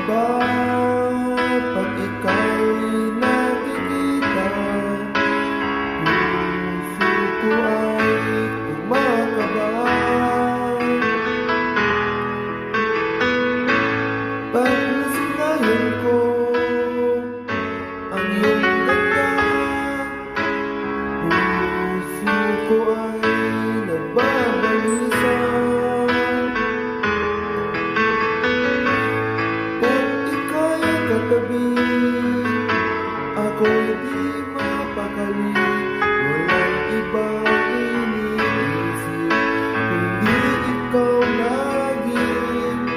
ba pag ika'y nakikita? Puso ko ay kumakaba. Pag nasingayan ko ang iyong ganda, puso ko ay nagbabalisa. Katabi, ako'y di mapakali. Walang ibang iniisip, kundi ikaw laging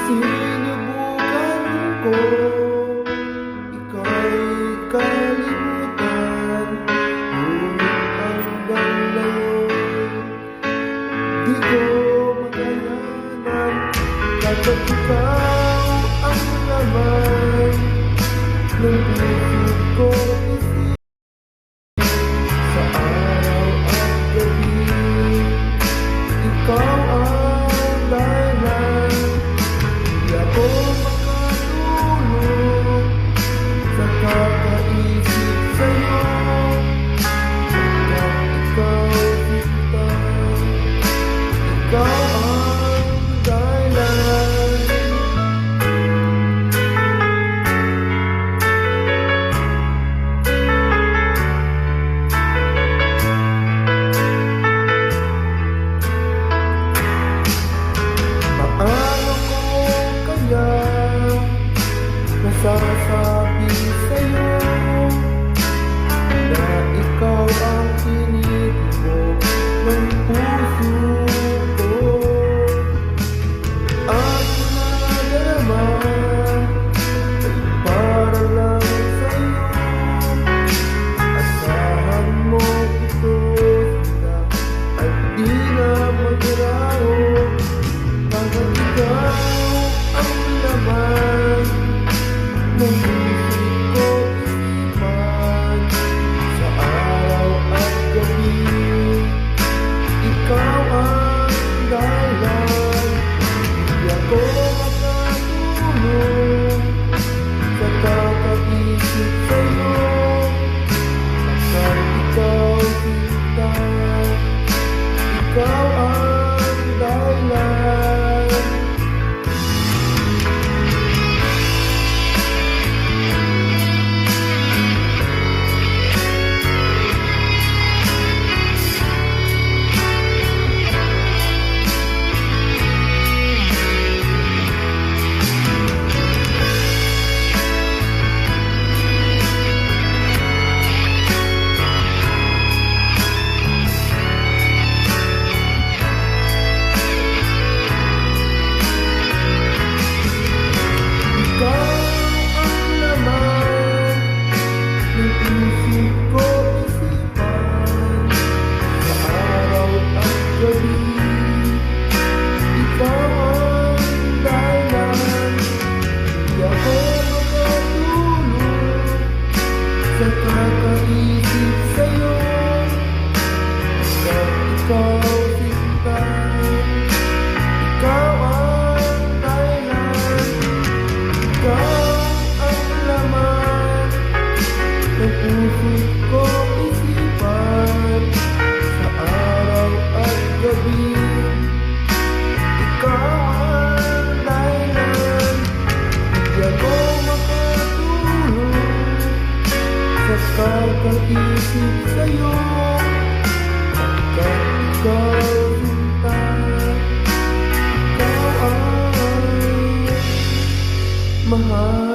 sinubukan ko. Ika'y kalimutan, ngunit hanggang ngayon di ko makayanan. Kapag ikaw ang laman ng puso ko, isip sa araw at gabi, ikaw ang dahilan. Di ako makatulog sa kakaisip sa'yo, hanggang ikaw sinta. Ikaw ang dahilan. Nasasabi sa'yo na ikaw ang tinitibok ng puso ko. At nalalaman ay para lang sa'yo. Asahan mo ito sila at di na magraho. Kapag ikaw ang laman ng puso ko, isipan sa araw at gabi, ikaw ang dahilan. Di ako makatulog sa kakaisip sa'yo, hanggang ikaw sinta. Ikaw ang dahilan. Sa kakaisip sa'yo, hanggang ikaw sinta. Ikaw ang dahilan. Ikaw ang laman ng puso ko, isipan sa araw at gabi. Ikaw ang dahilan. Di ako makatulog sa kakaisip sa'yo, hanggang ikaw sinta. Ikaw ang mahal.